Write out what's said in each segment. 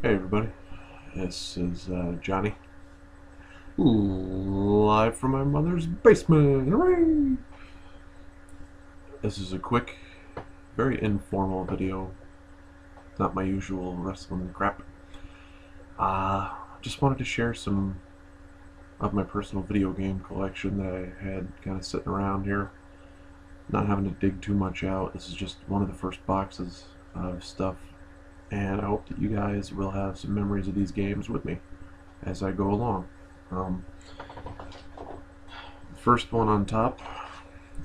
Hey everybody, this is Johnny, live from my mother's basement. Hooray! This is a quick, very informal video, not my usual wrestling crap. Just wanted to share some of my personal video game collection that I had kind of sitting around here, not having to dig too much out. This is just one of the first boxes of stuff, and I hope that you guys will have some memories of these games with me as I go along. The first one on top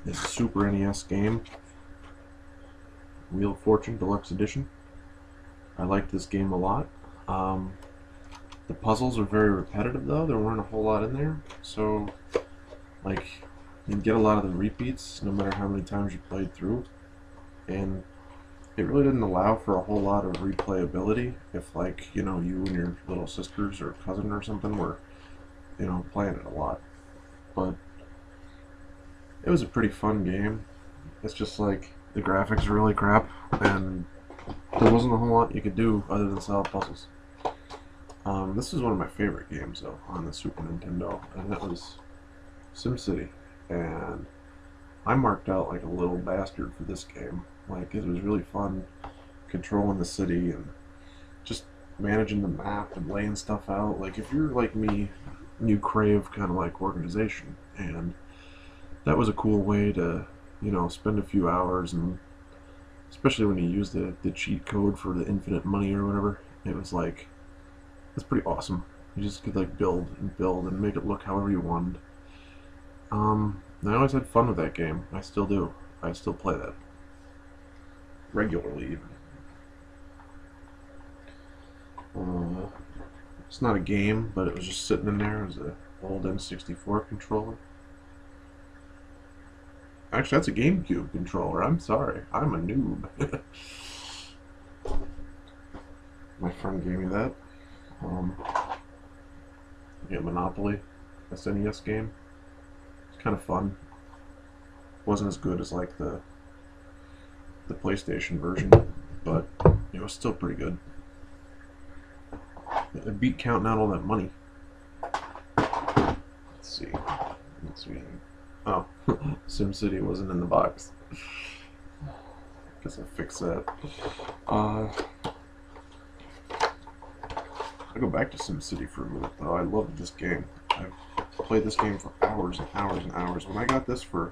is a Super NES game, Wheel of Fortune Deluxe Edition. I liked this game a lot. The puzzles are very repetitive though, there weren't a whole lot in there, so like you get a lot of the repeats no matter how many times you played through, and it really didn't allow for a whole lot of replayability if, like, you know, you and your little sisters or cousin or something were, you know, playing it a lot. But it was a pretty fun game. It's just like the graphics are really crap, and there wasn't a whole lot you could do other than solve puzzles. This is one of my favorite games though on the Super Nintendo, and that was SimCity. And I marked out like a little bastard for this game. Like, it was really fun controlling the city and just managing the map and laying stuff out. Like, if you're like me, you crave kind of like organization, and that was a cool way to, you know, spend a few hours, and especially when you use the cheat code for the infinite money or whatever, it was like, it's pretty awesome. You just could like build and make it look however you wanted. I always had fun with that game. I still do. I still play that regularly even. It's not a game, but it was just sitting in there as an old N64 controller. Actually, that's a GameCube controller. I'm sorry. I'm a noob. My friend gave me that. Yeah, Monopoly, SNES game. It's kind of fun. Wasn't as good as like the PlayStation version, but it was still pretty good. It beat counting out all that money. Let's see. Oh, SimCity wasn't in the box. Guess I'll fix that. I'll go back to SimCity for a minute though. I loved this game. I've played this game for hours and hours and hours. When I got this for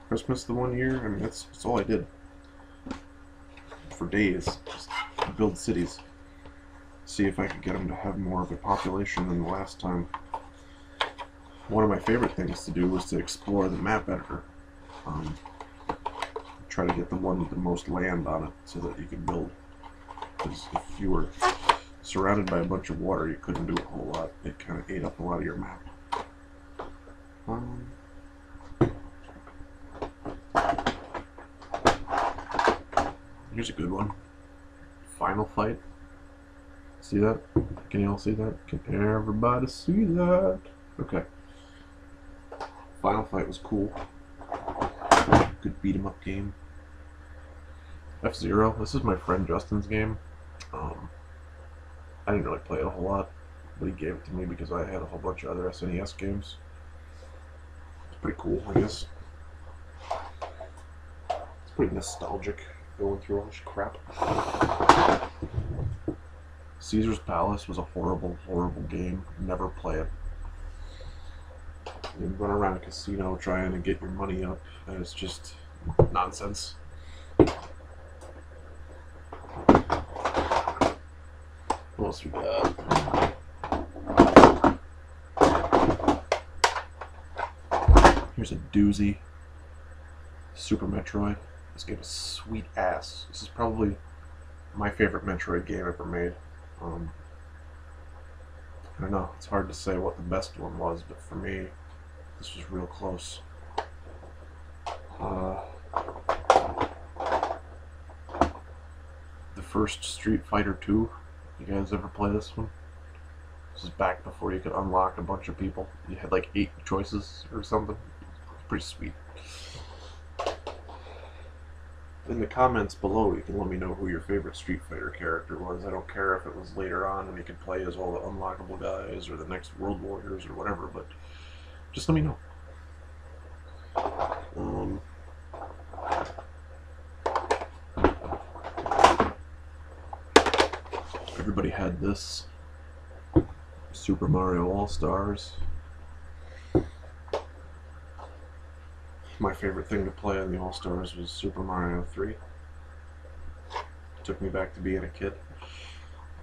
Christmas the one year, I mean, that's all I did. For days, just build cities. See if I could get them to have more of a population than the last time. One of my favorite things to do was to explore the map editor. Try to get the one with the most land on it so that you could build. Because if you were surrounded by a bunch of water, you couldn't do a whole lot. It kind of ate up a lot of your map. Here's a good one. Final Fight. See that? Can you all see that? Can everybody see that? Okay. Final Fight was cool. Good beat 'em up game. F-Zero. This is my friend Justin's game. I didn't really play it a whole lot, but he gave it to me because I had a whole bunch of other SNES games. It's pretty cool, I guess. It's pretty nostalgic going through all this crap. Caesar's Palace was a horrible, horrible game. Never play it. You run around a casino trying to get your money up, and it's just nonsense. What else we got? Here's a doozy. Super Metroid. This game is sweet ass. This is probably my favorite Metroid game ever made. I don't know, it's hard to say what the best one was, but for me, this was real close. The first Street Fighter 2. You guys ever play this one? This is back before you could unlock a bunch of people. You had like 8 choices or something. It's pretty sweet. in the comments below, you can let me know who your favorite Street Fighter character was. I don't care if it was later on when you could play as all the unlockable guys or the next World Warriors or whatever, but just let me know. Everybody had this Super Mario All-Stars. My favorite thing to play on the All-Stars was Super Mario 3. It took me back to being a kid.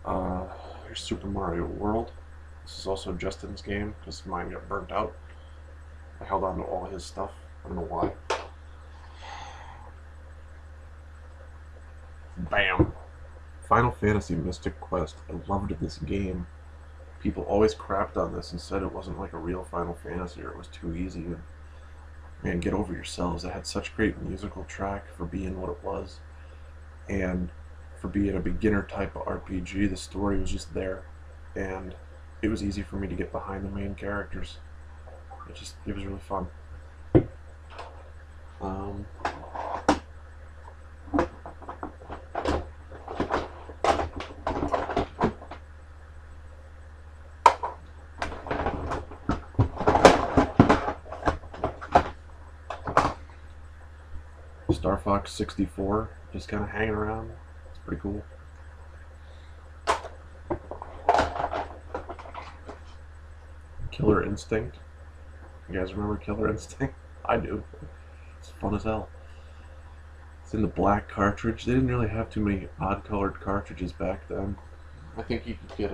Here's Super Mario World. This is also Justin's game, because mine got burnt out. I held on to all his stuff. I don't know why. Bam! Final Fantasy Mystic Quest. I loved this game. People always crapped on this and said it wasn't like a real Final Fantasy or it was too easy. And man, get over yourselves. It had such great musical track for being what it was. And for being a beginner type of RPG, the story was just there. And it was easy for me to get behind the main characters. It was really fun. Star Fox 64, just kind of hanging around. It's pretty cool. Killer Instinct. You guys remember Killer Instinct? I do. It's fun as hell. It's in the black cartridge. They didn't really have too many odd colored cartridges back then. I think you could get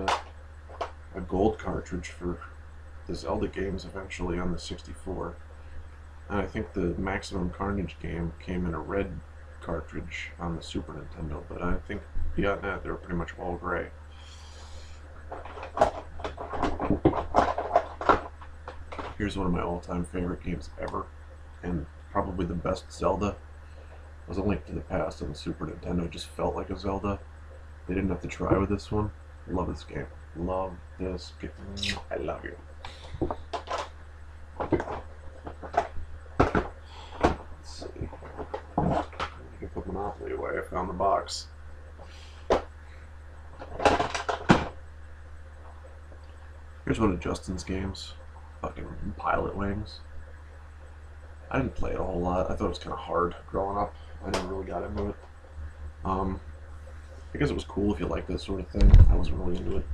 a gold cartridge for the Zelda games eventually on the 64. And I think the Maximum Carnage game came in a red cartridge on the Super Nintendo, but I think beyond that they were pretty much all gray. Here's one of my all-time favorite games ever, and probably the best Zelda. It was A Link to the Past on the Super Nintendo. It just felt like a Zelda. They didn't have to try with this one. Love this game. Love this game. I love you. Put Monopoly away. I found the box. Here's one of Justin's games. Fucking Pilot Wings. I didn't play it a whole lot. I thought it was kind of hard growing up. I never really got into it. I guess it was cool if you like that sort of thing. I wasn't really into it.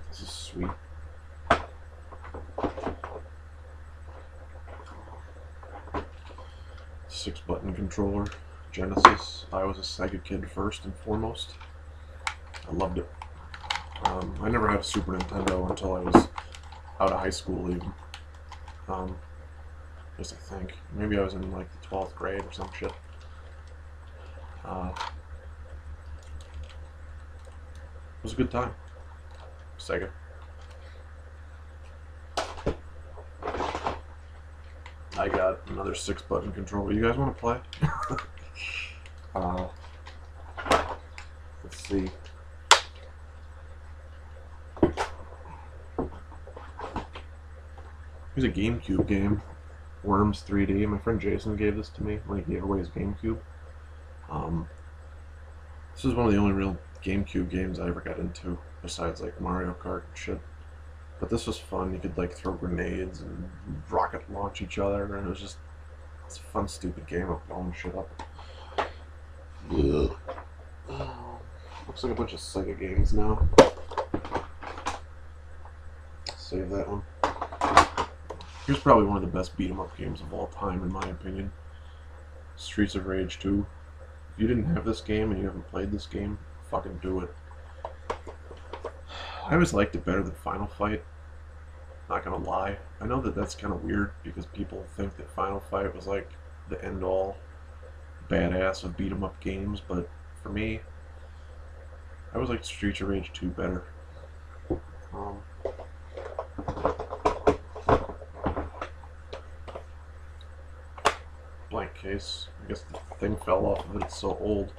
This is sweet. Six-button controller, Genesis. I was a Sega kid first and foremost. I loved it. I never had a Super Nintendo until I was out of high school even. Just I think. Maybe I was in like the 12th grade or some shit. It was a good time. Sega. I got another 6-button controller. You guys want to play? Let's see. Here's a GameCube game, Worms 3D. My friend Jason gave this to me when he gave away his GameCube. This is one of the only real GameCube games I ever got into, besides like Mario Kart and shit. But this was fun. You could like throw grenades and rocket launch each other, and it's a fun, stupid game of blowing shit up. Ugh. Looks like a bunch of Sega games now. Save that one. Here's probably one of the best beat-em-up games of all time, in my opinion. Streets of Rage 2. If you didn't have this game and you haven't played this game, fucking do it. I always liked it better than Final Fight. Not gonna lie. I know that that's kind of weird because people think that Final Fight was like the end-all badass of beat-em-up games, but for me, I always liked Streets of Rage 2 better. Blank case. I guess the thing fell off of it. It's so old.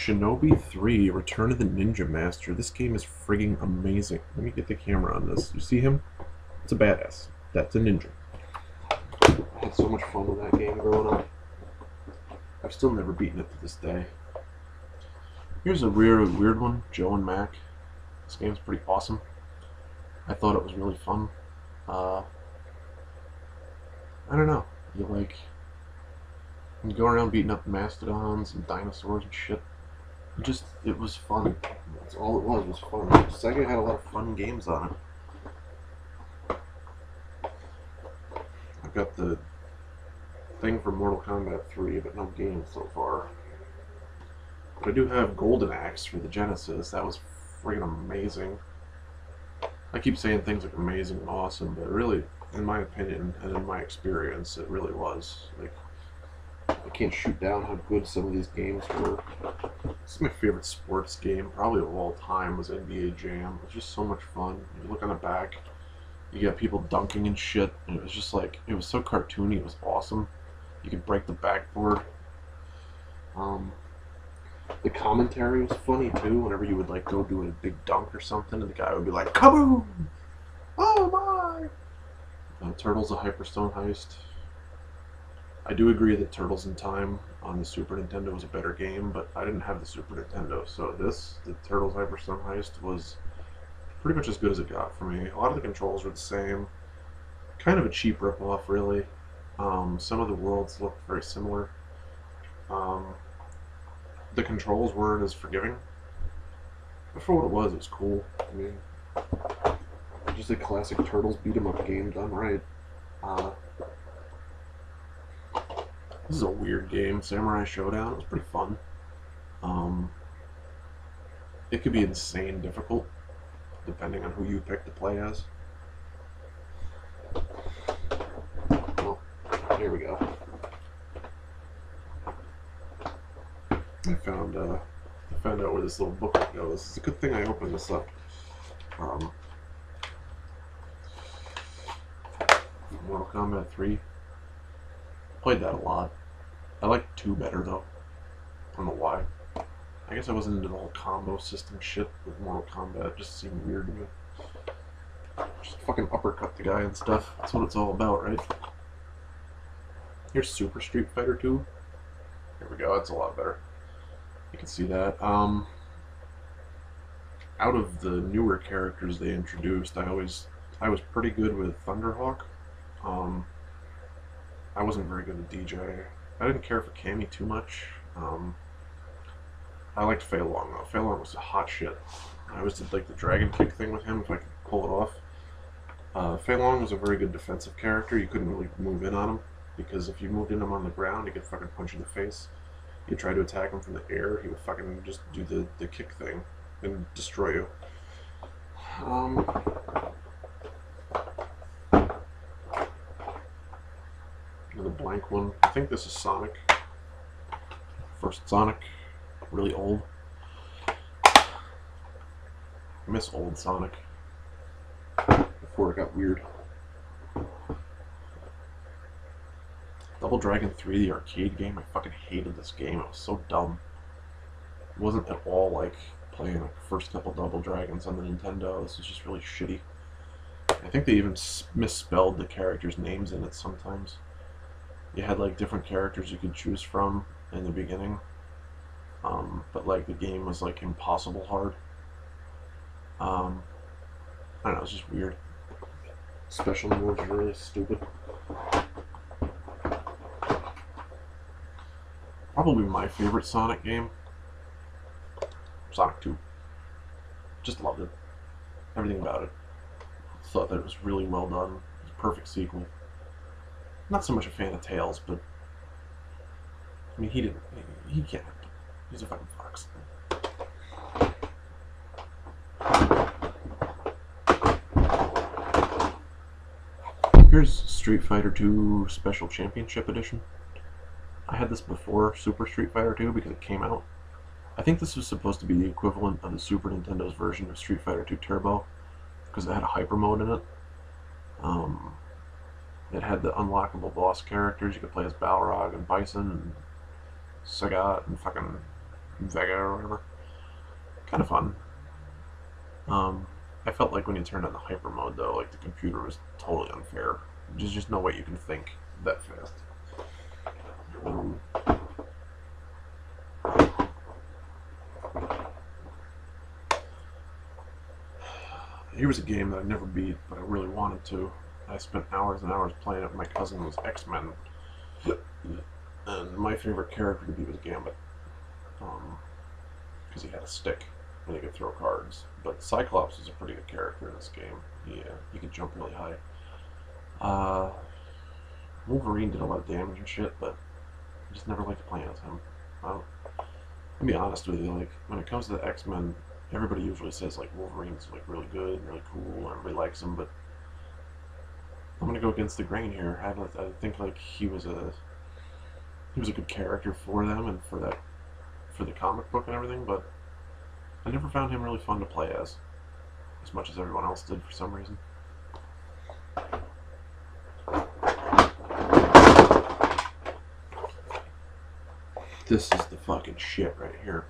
Shinobi 3, Return of the Ninja Master. This game is frigging amazing. Let me get the camera on this. You see him? It's a badass. That's a ninja. I had so much fun with that game growing up. I've still never beaten it to this day. Here's a weird one, Joe and Mac. This game's pretty awesome. I thought it was really fun. I don't know. You go around beating up mastodons and dinosaurs and shit. It was fun. That's all it was fun. Sega had a lot of fun games on it. I've got the thing for Mortal Kombat 3, but no games so far. But I do have Golden Axe for the Genesis. That was friggin' amazing. I keep saying things like amazing and awesome, but really, in my opinion and in my experience, it really was. Like, I can't shoot down how good some of these games were. This is my favorite sports game, probably of all time, was NBA Jam. It was just so much fun. You look on the back, you got people dunking and shit, and it was just like, it was so cartoony, it was awesome. You could break the backboard. The commentary was funny too, whenever you would like go do a big dunk or something, and the guy would be like, kaboom! Oh my! Turtles: A Hyperstone Heist. I do agree that Turtles in Time on the Super Nintendo was a better game, but I didn't have the Super Nintendo, so the Turtles Hyperstone Heist was pretty much as good as it got for me. A lot of the controls were the same. Kind of a cheap ripoff, really. Some of the worlds looked very similar. The controls weren't as forgiving. But for what it was cool. I mean, just a classic Turtles beat-em-up game done right. This is a weird game, Samurai Showdown. It was pretty fun. It could be insane difficult, depending on who you pick to play as. Well, here we go. I found out where this little booklet goes. It's a good thing I opened this up. Mortal Kombat 3. Played that a lot. I liked 2 better though. I don't know why. I guess I wasn't into the whole combo system shit with Mortal Kombat. It just seemed weird to me. Just fucking uppercut the guy and stuff. That's what it's all about, right? Here's Super Street Fighter 2. Here we go. That's a lot better. You can see that. Out of the newer characters they introduced, I was pretty good with Thunderhawk. I wasn't very good at DJ. I didn't care for Cammy too much. I liked Fei Long though. Fei Long was a hot shit. I always did like the dragon kick thing with him if I could pull it off. Fei Long was a very good defensive character. You couldn't really move in on him because if you moved in him on the ground, he could fucking punch you in the face. You try to attack him from the air, he would fucking just do the kick thing and destroy you. Another blank one. I think this is Sonic. First Sonic. Really old. I miss old Sonic. Before it got weird. Double Dragon 3, the arcade game, I fucking hated this game. It was so dumb. It wasn't at all like playing like the first couple Double Dragons on the Nintendo. This was just really shitty. I think they even misspelled the characters' names in it sometimes. You had like different characters you could choose from in the beginning. But like the game was like impossible hard. I don't know, it was just weird. Special moves are really stupid. Probably my favorite Sonic game. Sonic 2. Just loved it. Everything about it. Thought that it was really well done. It was a perfect sequel. Not so much a fan of Tails, but I mean he can't. He's a fucking fox. Here's Street Fighter 2 Special Championship Edition. I had this before Super Street Fighter 2 because it came out. I think this was supposed to be the equivalent of the Super Nintendo's version of Street Fighter 2 Turbo because it had a hyper mode in it. It had the unlockable boss characters. You could play as Balrog and Bison and Sagat and fucking Vega or whatever. Kind of fun. I felt like when you turned on the hyper mode, though, like the computer was totally unfair. There's just no way you can think that fast. Here was a game that I never beat, but I really wanted to. I spent hours and hours playing it. My cousin was X-Men, and my favorite character to beat was Gambit, because he had a stick and he could throw cards. But Cyclops was a pretty good character in this game. He could jump really high. Wolverine did a lot of damage and shit, but I just never liked playing as him. I'll be honest with you, like when it comes to the X-Men, everybody usually says like Wolverine's like really good and really cool, everybody likes him, but I'm gonna go against the grain here. I think like he was a good character for them and for the comic book and everything, but I never found him really fun to play as much as everyone else did for some reason. This is the fucking shit right here.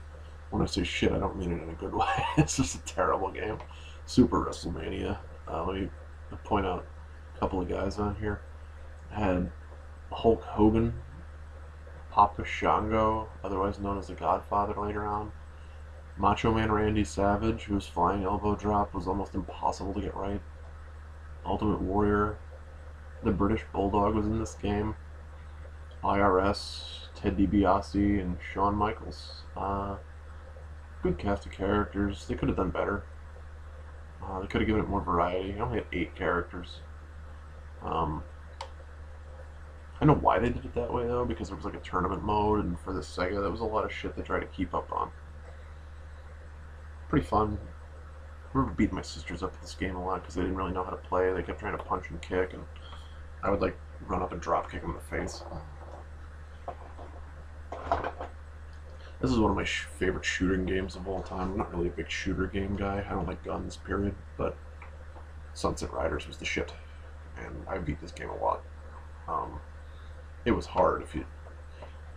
When I say shit, I don't mean it in a good way. It's just a terrible game. Super WrestleMania. Let me point out a couple of guys on here. I had Hulk Hogan, Papa Shango, otherwise known as the Godfather later on. Macho Man Randy Savage, whose flying elbow drop was almost impossible to get right. Ultimate Warrior. The British Bulldog was in this game. IRS, Ted DiBiase, and Shawn Michaels. Good cast of characters. They could have done better. They could have given it more variety. I only had 8 characters. I know why they did it that way though, because there was like a tournament mode, and for the Sega, there was a lot of shit they tried to keep up on. Pretty fun. I remember beating my sisters up at this game a lot because they didn't really know how to play. They kept trying to punch and kick, and I would like run up and drop kick them in the face. This is one of my favorite shooting games of all time. I'm not really a big shooter game guy. I don't like guns, period, but Sunset Riders was the shit, and I beat this game a lot. It was hard. If you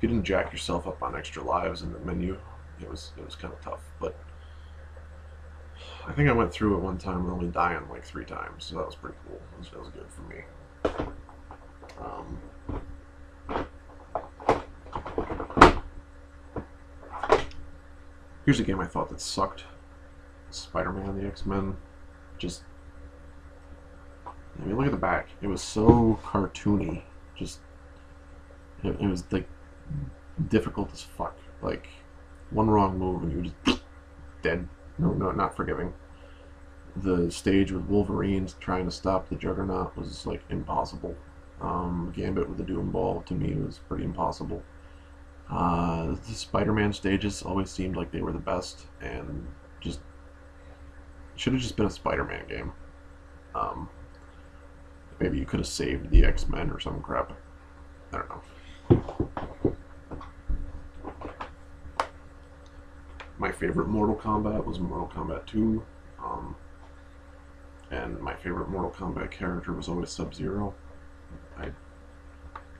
didn't jack yourself up on extra lives in the menu, it was kind of tough, but I think I went through it one time with only dying like 3 times, so that was pretty cool. That was good for me. Here's a game I thought that sucked. Spider-Man, the X-Men. Just, I mean, look at the back. It was so cartoony. Just, it was like difficult as fuck. Like, one wrong move and you were just dead. No, not forgiving. The stage with Wolverine trying to stop the Juggernaut was like impossible. Gambit with the Doom Ball to me was pretty impossible. The Spider-Man stages always seemed like they were the best, and just should have just been a Spider-Man game. Maybe you could have saved the X-Men or some crap. I don't know. My favorite Mortal Kombat was Mortal Kombat 2, and my favorite Mortal Kombat character was always Sub-Zero.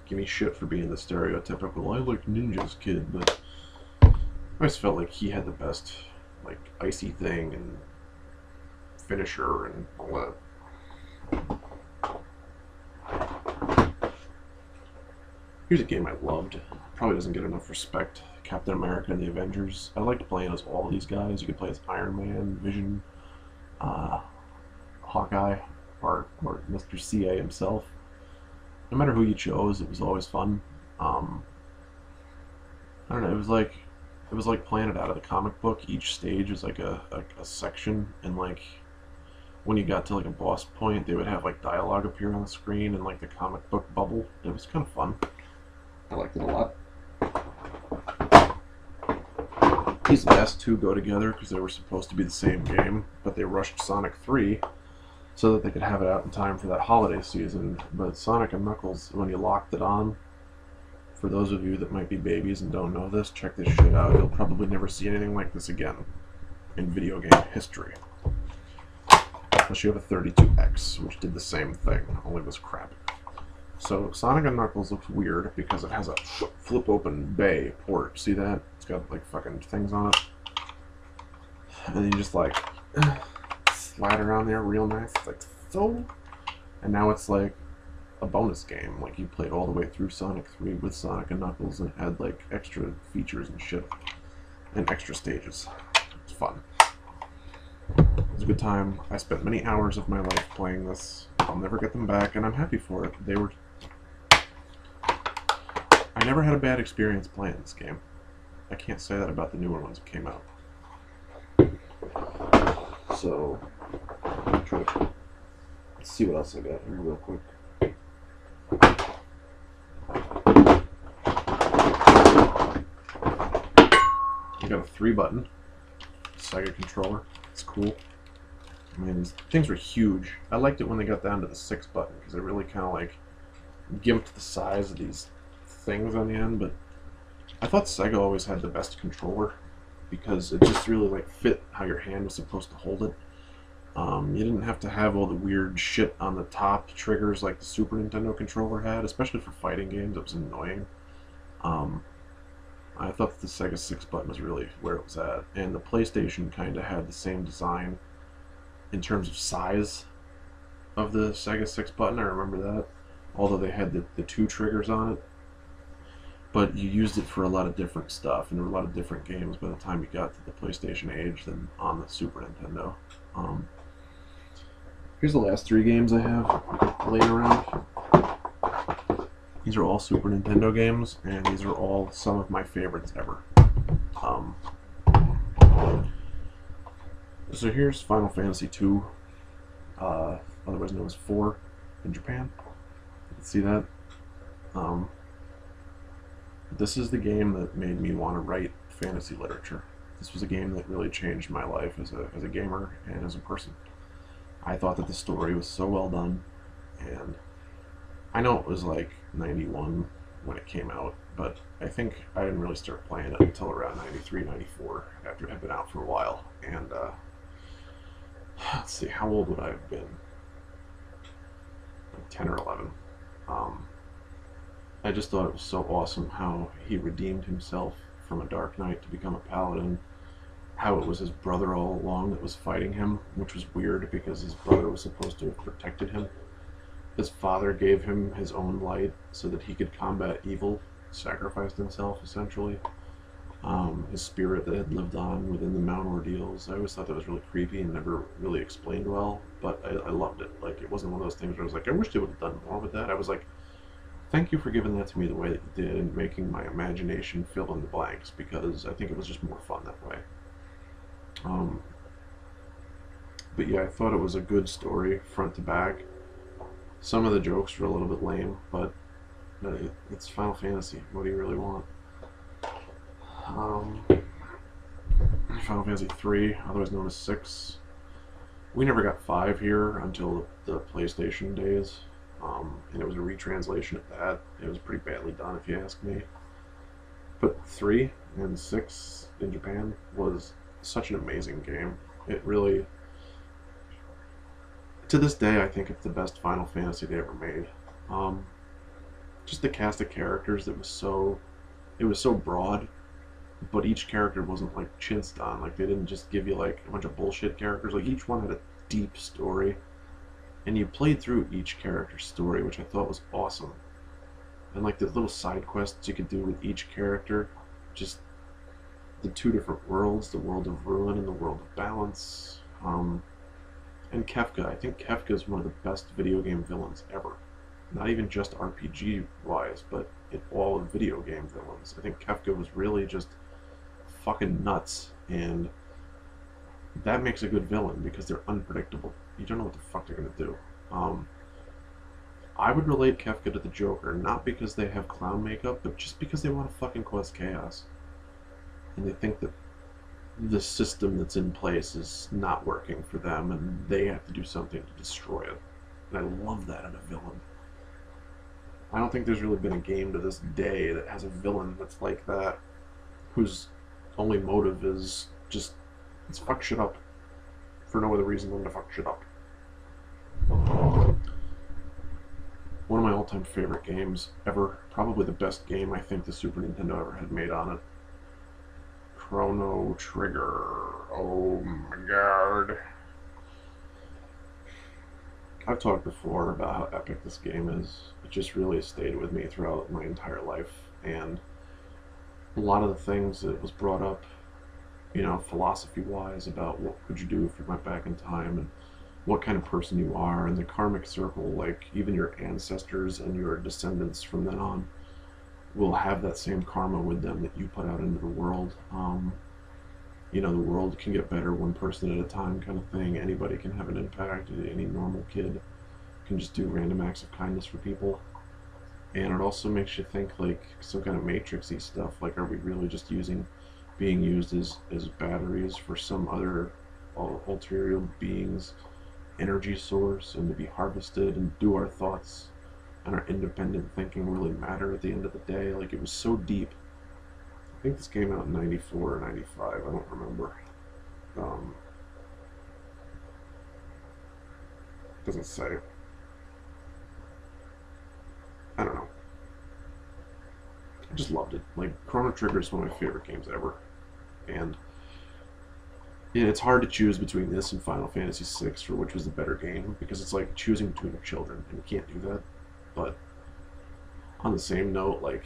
Give me shit for being the stereotypical I like ninjas kid, but I always felt like he had the best like icy thing and finisher and all that. Here's a game I loved. Probably doesn't get enough respect. Captain America and the Avengers. I liked playing as all these guys. You could play as Iron Man, Vision, Hawkeye, or Mr. CA himself. No matter who you chose, it was always fun. I don't know. It was like playing it out of the comic book. Each stage was like a section, and like when you got to like a boss point, they would have like dialogue appear on the screen and like the comic book bubble. It was kind of fun. I liked it a lot. These last two go together because they were supposed to be the same game, but they rushed Sonic 3 so that they could have it out in time for that holiday season. But Sonic and Knuckles, when you locked it on, for those of you that might be babies and don't know this, check this shit out. You'll probably never see anything like this again in video game history. Unless you have a 32X, which did the same thing, only was crap. So Sonic and Knuckles looks weird because it has a flip open bay port. See that? It's got like fucking things on it, and then you just like slide around there real nice. It's like so, and now it's like a bonus game. Like you played all the way through Sonic 3 with Sonic and Knuckles, and it had like extra features and shit, and extra stages. It's fun. It was a good time. I spent many hours of my life playing this. I'll never get them back, and I'm happy for it. I never had a bad experience playing this game. I can't say that about the newer ones that came out. So, let's see what else I got here real quick. I got a 3-button Sega controller. It's cool. I mean, these things were huge. I liked it when they got down to the 6-button because it really kind of like gimped the size of these things on the end. But I thought Sega always had the best controller because it just really like fit how your hand was supposed to hold it. You didn't have to have all the weird shit on the top triggers like the Super Nintendo controller had, especially for fighting games. It was annoying. I thought that the Sega 6-button was really where it was at, and the PlayStation kind of had the same design in terms of size of the Sega 6-button. I remember that, although they had the 2 triggers on it, but you used it for a lot of different stuff, and there were a lot of different games by the time you got to the PlayStation age than on the Super Nintendo. Here's the last 3 games I have laying around. These are all Super Nintendo games, and these are all some of my favorites ever. So here's Final Fantasy II, otherwise known as 4 in Japan. You can see that. This is the game that made me want to write fantasy literature. This was a game that really changed my life as a gamer and as a person. I thought that the story was so well done, and I know it was like 91 when it came out, but I think I didn't really start playing it until around 93, 94, after it had been out for a while. And let's see, how old would I have been? Like 10 or 11. I just thought it was so awesome how he redeemed himself from a dark knight to become a paladin, how it was his brother all along that was fighting him, which was weird because his brother was supposed to have protected him. His father gave him his own light so that he could combat evil, sacrificed himself essentially. His spirit that had lived on within the Mount Ordeals. I always thought that was really creepy and never really explained well, but I loved it. Like, it wasn't one of those things where I was like, I wish they would have done more with that. I was like, thank you for giving that to me the way that you did and making my imagination fill in the blanks, because I think it was just more fun that way. But yeah, I thought it was a good story, front to back. Some of the jokes were a little bit lame, but it's Final Fantasy. What do you really want? Final Fantasy 3, otherwise known as 6. We never got 5 here until the PlayStation days, and it was a retranslation of that. It was pretty badly done, if you ask me. But 3 and 6 in Japan was such an amazing game. It really, to this day, I think it's the best Final Fantasy they ever made. Just the cast of characters, it was so broad, but each character wasn't like chinsed on. Like, they didn't just give you like a bunch of bullshit characters. Like, each one had a deep story, and you played through each character's story, which I thought was awesome. And like the little side quests you could do with each character, just the 2 different worlds, the world of ruin and the world of balance. And Kefka. I think Kefka is one of the best video game villains ever. Not even just RPG-wise, but in all of video game villains. I think Kefka was really just fucking nuts, and that makes a good villain because they're unpredictable. You don't know what the fuck they're gonna do. I would relate Kefka to the Joker, not because they have clown makeup, but just because they want to fucking cause chaos. And they think that the system that's in place is not working for them, and they have to do something to destroy it. And I love that in a villain. I don't think there's really been a game to this day that has a villain that's like that, whose only motive is just, let's fuck shit up for no other reason than to fuck shit up. One of my all-time favorite games ever, probably the best game I think the Super Nintendo ever had made on it. Chrono Trigger. Oh my god. I've talked before about how epic this game is. It just really stayed with me throughout my entire life, and a lot of the things that was brought up, you know, philosophy-wise about what could you do if you went back in time and what kind of person you are, and the karmic circle, like even your ancestors and your descendants from then on will have that same karma with them that you put out into the world. You know, the world can get better one person at a time kind of thing. Anybody can have an impact. Any normal kid can just do random acts of kindness for people. And it also makes you think like some kind of matrixy stuff. Like, are we really just being used as batteries for some other ulterior being's energy source, and to be harvested, and do our thoughts and our independent thinking really matter at the end of the day? Like, it was so deep. I think this came out in 94 or 95, I don't remember. Doesn't say. I don't know. I just loved it. Like, Chrono Trigger is one of my favorite games ever. And yeah, it's hard to choose between this and Final Fantasy VI for which was the better game, because it's like choosing between your children, and you can't do that. But on the same note, like,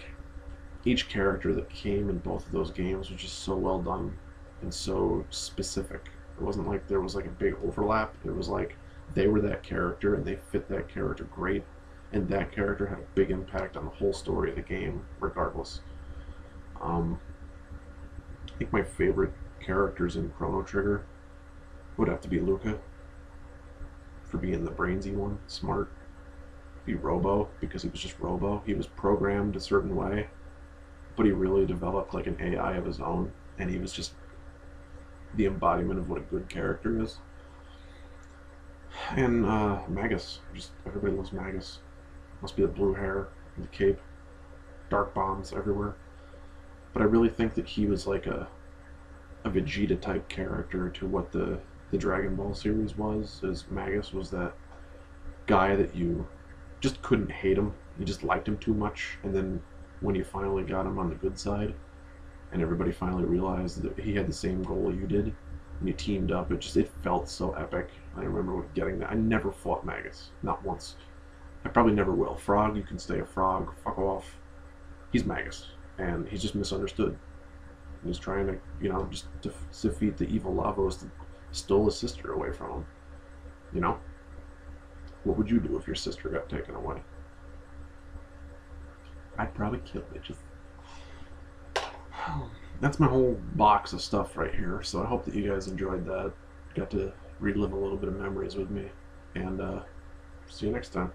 each character that came in both of those games was just so well done and so specific. It wasn't like there was like a big overlap. It was like they were that character and they fit that character great, and that character had a big impact on the whole story of the game regardless. I think my favorite characters in Chrono Trigger would have to be Luca, for being the brainsy one, smart. Be Robo, because he was just Robo. He was programmed a certain way, but he really developed like an AI of his own, and he was just the embodiment of what a good character is. And Magus, just everybody loves Magus. Must be the blue hair and the cape, dark bombs everywhere. But I really think that he was like a Vegeta type character to what the Dragon Ball series was. As Magus was that guy that you just couldn't hate him. You just liked him too much, and then when you finally got him on the good side, and everybody finally realized that he had the same goal you did, and you teamed up, it felt so epic. I remember getting that. I never fought Magus, not once. I probably never will. Frog, you can stay a frog. Fuck off. He's Magus, and he's just misunderstood. He's trying to, you know, just defeat the evil Lavos that stole his sister away from him. You know? What would you do if your sister got taken away? I'd probably kill bitches. That's my whole box of stuff right here, so I hope that you guys enjoyed that. Got to relive a little bit of memories with me, and see you next time.